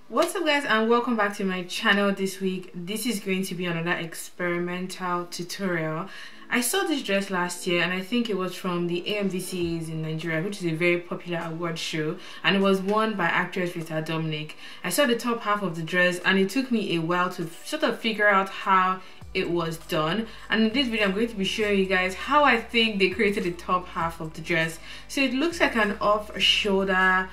What's up guys, and welcome back to my channel. This week this is going to be another experimental tutorial. I saw this dress last year and I think it was from the AMVCAs in Nigeria, which is a very popular award show, and it was won by actress Rita Dominic. I saw the top half of the dress and it took me a while to sort of figure out how it was done, and in this video I'm going to be showing you guys how I think they created the top half of the dress. So it looks like an off-shoulder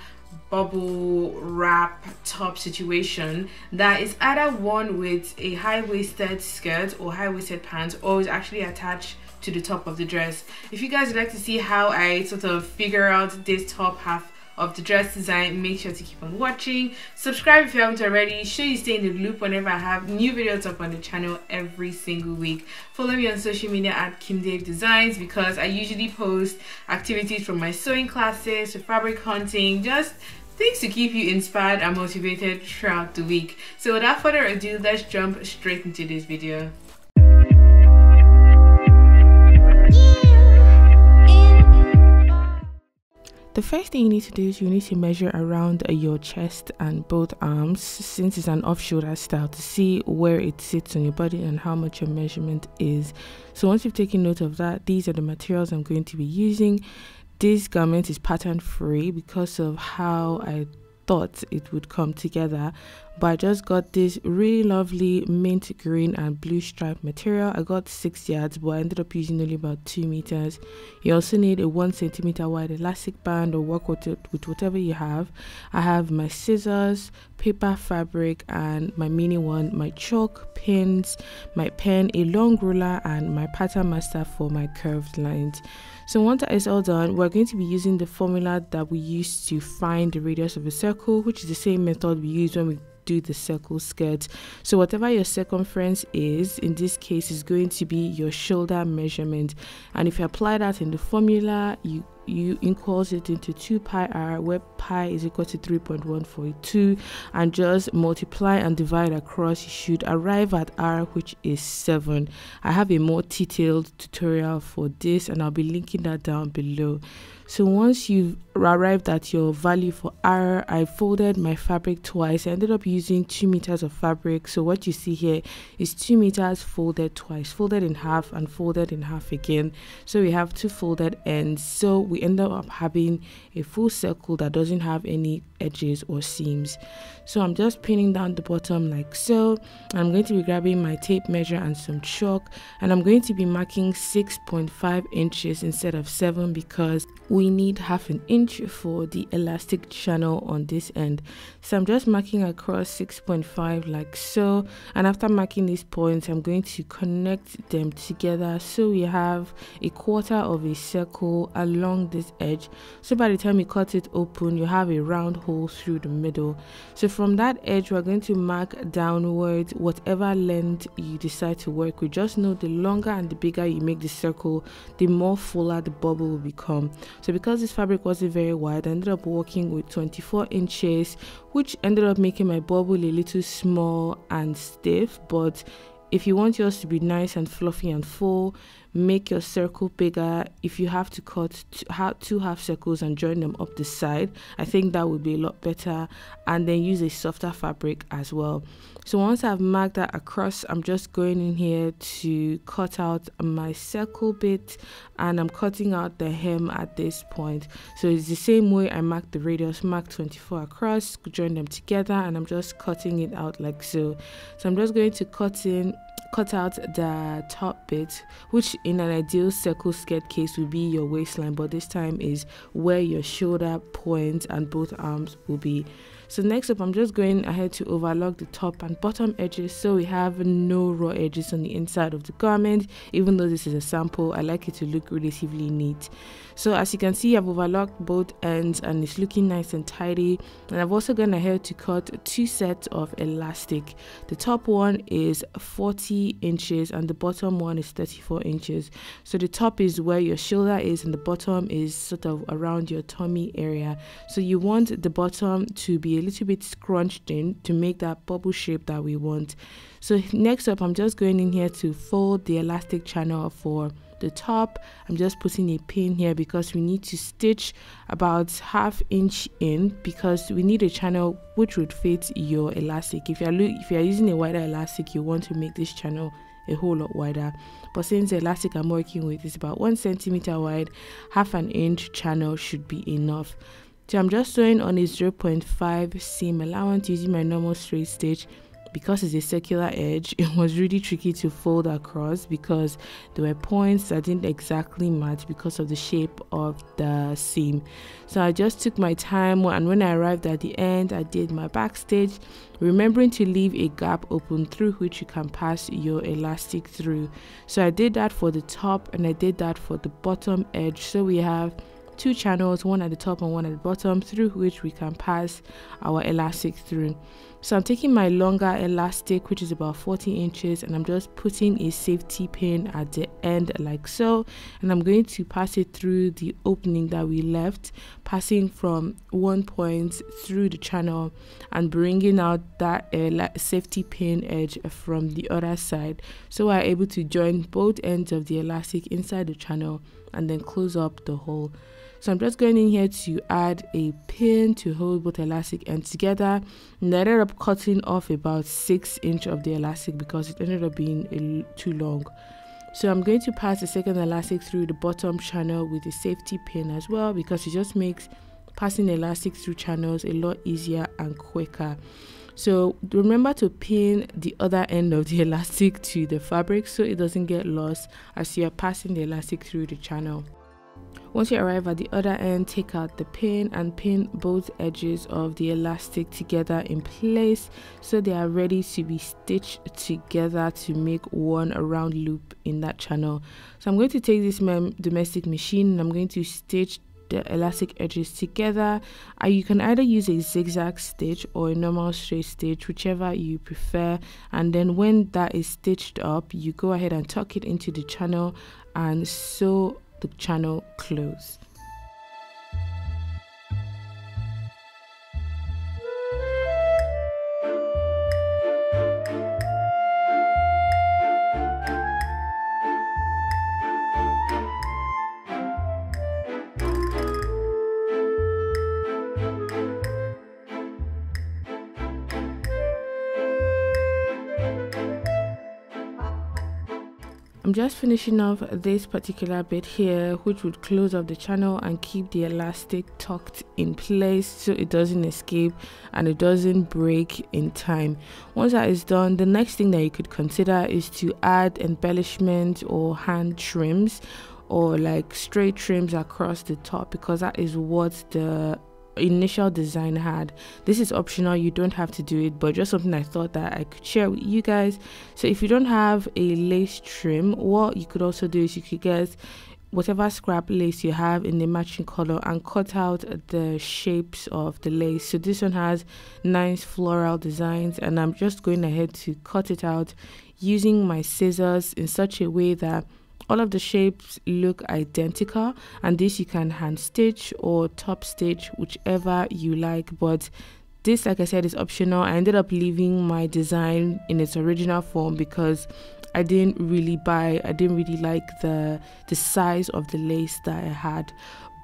bubble wrap top situation that is either worn with a high-waisted skirt or high-waisted pants, or is actually attached to the top of the dress. If you guys would like to see how I sort of figure out this top half of the dress design, make sure to keep on watching. Subscribe if you haven't already, so you stay in the loop whenever I have new videos up on the channel every single week. Follow me on social media at Kimdave Designs, because I usually post activities from my sewing classes to fabric hunting, just things to keep you inspired and motivated throughout the week. So without further ado, let's jump straight into this video. The first thing you need to do is you need to measure around your chest and both arms, since it's an off-shoulder style, to see where it sits on your body and how much your measurement is. So once you've taken note of that, these are the materials I'm going to be using. This garment is pattern free because of how I thought it would come together, but I just got this really lovely mint green and blue stripe material. I got 6 yards, but I ended up using only about 2 meters. You also need a 1 centimeter wide elastic band, or work with whatever you have. I have my scissors, paper fabric, and my mini one, my chalk, pins, my pen, a long ruler, and my pattern master for my curved lines. So once that is all done, we're going to be using the formula that we used to find the radius of a circle, which is the same method we use when we do the circle skirt. So whatever your circumference is, in this case is going to be your shoulder measurement, and if you apply that in the formula, you equals it into 2 pi r, where pi is equal to 3.142, and just multiply and divide across. You should arrive at r, which is 7. I have a more detailed tutorial for this and I'll be linking that down below. So once you've arrived at your value for r, I folded my fabric twice. I ended up using 2 meters of fabric. So what you see here is 2 meters folded twice, folded in half and folded in half again. So we have 2 folded ends. So we end up having a full circle that doesn't have any edges or seams. So I'm just pinning down the bottom like so. I'm going to be grabbing my tape measure and some chalk, and I'm going to be marking 6.5 inches instead of 7, because we need half an inch for the elastic channel on this end. So I'm just marking across 6.5 like so, and after marking these points, I'm going to connect them together so we have a quarter of a circle along this edge. So by the time you cut it open, you have a round hole through the middle. So from that edge, we're going to mark downwards whatever length you decide to work with. Just know the longer and the bigger you make the circle, the more fuller the bubble will become. So because this fabric wasn't very wide, I ended up working with 24 inches, which ended up making my bubble a little small and stiff. But if you want yours to be nice and fluffy and full, make your circle bigger. If you have to cut 2 half circles and join them up the side, I think that would be a lot better, and then use a softer fabric as well. So once I've marked that across, I'm just going in here to cut out my circle bit, and I'm cutting out the hem at this point. So it's the same way I marked the radius, mark 24 across, join them together, and I'm just cutting it out like so. So I'm just going to cut out the top bit, which in an ideal circle skirt case would be your waistline, but this time is where your shoulder point and both arms will be. So next up, I'm just going ahead to overlock the top and bottom edges so we have no raw edges on the inside of the garment. Even though this is a sample, I like it to look relatively neat. So as you can see, I've overlocked both ends and it's looking nice and tidy. And I've also gone ahead to cut 2 sets of elastic. The top one is 40 inches and the bottom one is 34 inches. So the top is where your shoulder is and the bottom is sort of around your tummy area. So you want the bottom to be a little bit scrunched in to make that bubble shape that we want. So next up, I'm just going in here to fold the elastic channel for the top. I'm just putting a pin here because we need to stitch about 1/2 inch in, because we need a channel which would fit your elastic. If you're using a wider elastic, you want to make this channel a whole lot wider, but since the elastic I'm working with is about 1 centimeter wide, 1/2 inch channel should be enough. So I'm just sewing on a 0.5 seam allowance using my normal straight stitch. Because it's a circular edge, it was really tricky to fold across because there were points that didn't exactly match because of the shape of the seam. So I just took my time, and when I arrived at the end, I did my back stitch, remembering to leave a gap open through which you can pass your elastic through. So I did that for the top and I did that for the bottom edge. So we have 2 channels, one at the top and one at the bottom, through which we can pass our elastic through. So I'm taking my longer elastic, which is about 40 inches, and I'm just putting a safety pin at the end like so, and I'm going to pass it through the opening that we left, passing from one point through the channel and bringing out that safety pin edge from the other side, so we're able to join both ends of the elastic inside the channel and then close up the hole. So I'm just going in here to add a pin to hold both elastic ends together, and I ended up cutting off about 6 inches of the elastic because it ended up being too long. So I'm going to pass the second elastic through the bottom channel with a safety pin as well, because it just makes passing the elastic through channels a lot easier and quicker. So remember to pin the other end of the elastic to the fabric so it doesn't get lost as you are passing the elastic through the channel. Once you arrive at the other end, take out the pin and pin both edges of the elastic together in place so they are ready to be stitched together to make one round loop in that channel. So I'm going to take this domestic machine and I'm going to stitch the elastic edges together. You can either use a zigzag stitch or a normal straight stitch, whichever you prefer, and then when that is stitched up, you go ahead and tuck it into the channel and sew the channel close. I'm just finishing off this particular bit here, which would close up the channel and keep the elastic tucked in place so it doesn't escape and it doesn't break in time. Once that is done, the next thing that you could consider is to add embellishment or hand trims or like straight trims across the top, because that is what the initial design had. This is optional, you don't have to do it, but just something I thought that I could share with you guys. So if you don't have a lace trim, what you could also do is you could get whatever scrap lace you have in the matching color and cut out the shapes of the lace. So this one has nice floral designs, and I'm just going ahead to cut it out using my scissors in such a way that all of the shapes look identical, and this you can hand stitch or top stitch, whichever you like, but this, like I said, is optional. I ended up leaving my design in its original form because I didn't really like the size of the lace that I had.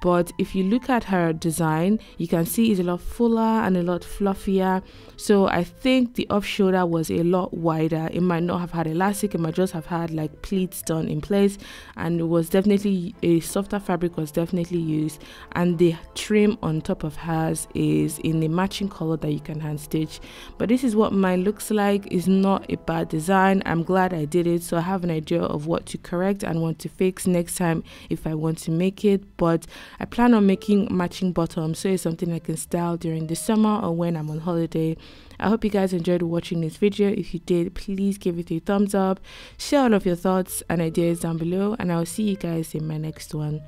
But if you look at her design, you can see it's a lot fuller and a lot fluffier. So I think the off shoulder was a lot wider. It might not have had elastic, it might just have had like pleats done in place, and it was definitely a softer fabric was definitely used, and the trim on top of hers is in the matching color that you can hand stitch. But this is what mine looks like. It's not a bad design. I'm glad I did it, so I have an idea of what to correct and what to fix next time if I want to make it. But I plan on making matching bottoms, so it's something I can style during the summer or when I'm on holiday. I hope you guys enjoyed watching this video. If you did, please give it a thumbs up, share all of your thoughts and ideas down below, and I'll see you guys in my next one.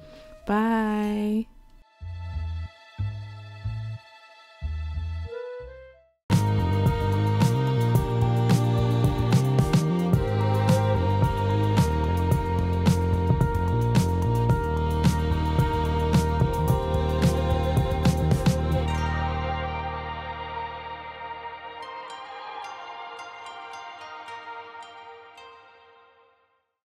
Bye.